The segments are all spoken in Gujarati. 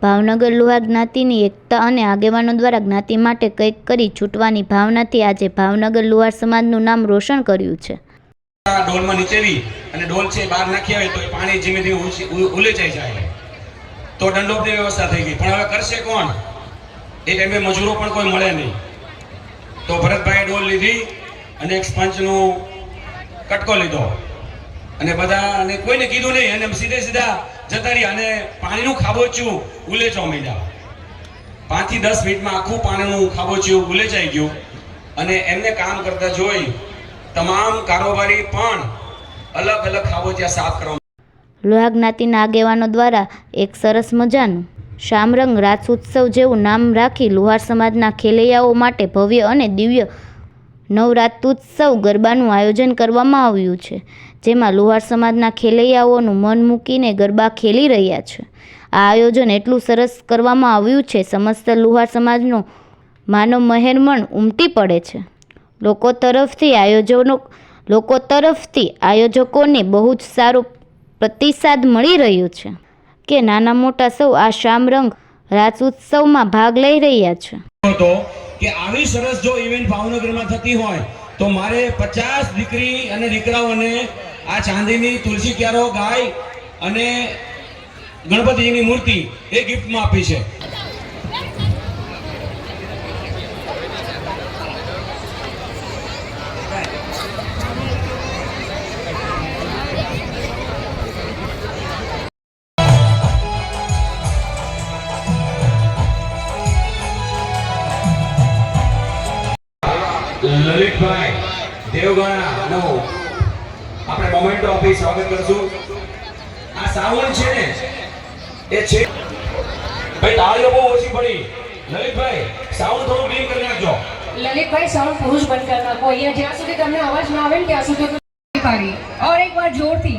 ભાવનગર લુહાર જ્ઞાતિની એકતા અને આગેવાનો દ્વારા જ્ઞાતિ માટે કંઈક કરી છૂટવાની ભાવનાથી આજે ભાવનગર લુહાર સમાજનું નામ રોશન કર્યું છે. ડોલમાં નીચેવી અને ડોલ છે બહાર નાખી આવે તો એ પાણી ધીમે ધીમે ઉલેચાઈ જાય તો દંડોપની વ્યવસ્થા થઈ ગઈ. પણ હવે કરશે કોણ? એ ટાઈમે મજૂરો પણ કોઈ મળે નહીં. તો ભરતભાઈએ ડોલ લીધી અને એક સ્પંચનું કટકો લીધો અને બધા અને કોઈને કીધું નહીં અને સીધા જતા રહ્યા અને પાણીનું ખાબોચિયું ઉલેચવા માંડ્યા. 5 થી 10 મિનિટમાં આખું પાણીનું ખાબોચિયું ઉલેચાઈ ગયું અને એમને કામ કરતા જોઈ તમામ કારોબારી પણ અલગ અલગ ખાબોચિયા સાફ કરવા. લુહાર જ્ઞાતિના આગેવાનો દ્વારા એક સરસ મજાનું શામરંગ રાસોત્સવ જેવું નામ રાખી લુહાર સમાજના ખેલૈયાઓ માટે ભવ્ય અને દિવ્ય નવરાત્રોત્સવ ગરબાનું આયોજન કરવામાં આવ્યું છે, જેમાં લુહાર સમાજના ખેલૈયાઓનું મન મૂકીને ગરબા ખેલી રહ્યા છે. આ આયોજન એટલું સરસ કરવામાં આવ્યું છે, સમસ્ત લુહાર સમાજનો માનવ મહેરમણ ઉમટી પડે છે. લોકો તરફથી આયોજકોને બહુ જ સારો પ્રતિસાદ મળી રહ્યો છે કે નાના મોટા સૌ આ શામરંગ રાસોત્સવમાં ભાગ લઈ રહ્યા છે. કે આવી સરસ જો ઇવેન્ટ ભાવનગરમાં થતી હોય તો મારે 50 દીકરી અને દીકરાઓને આ ચાંદીની તુલસી ક્યારો ગાય અને ગણપતિજીની મૂર્તિ એ ગિફ્ટમાં આપી છે. લલિતભાઈ દેવગણા નો આપણે મોમેન્ટો આપી સ્વાગત કરશું. આ સાવણ છે ને એ છે ભાઈ, તાળીઓ બહુ ઓછી પડી. લલિતભાઈ સાઉન્ડ થોડું ક્લીન કરી નાખજો. લલિતભાઈ સાઉન્ડ પુરુષ બંધ કરી નાખો. અહીંયા જ્યાં સુધી તમને અવાજ ના આવે ને ત્યાં સુધી પાડી ઓર એક વાર જોરથી.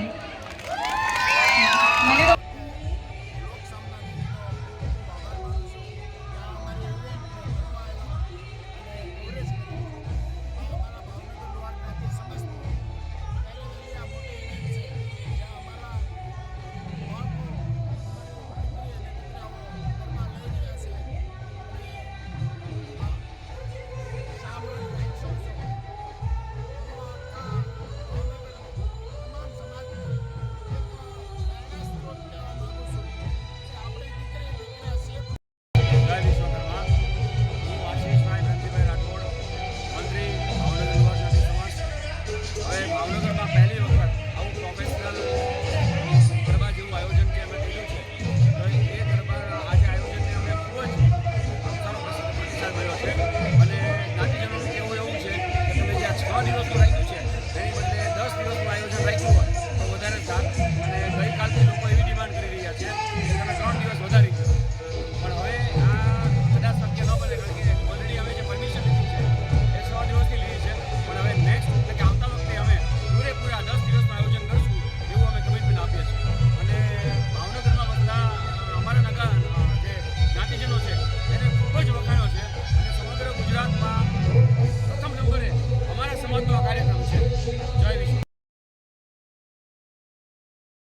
અને જ્ઞાતિજનોનું કહેવું એવું છે કે તમે જ્યાં 6 દિવસનું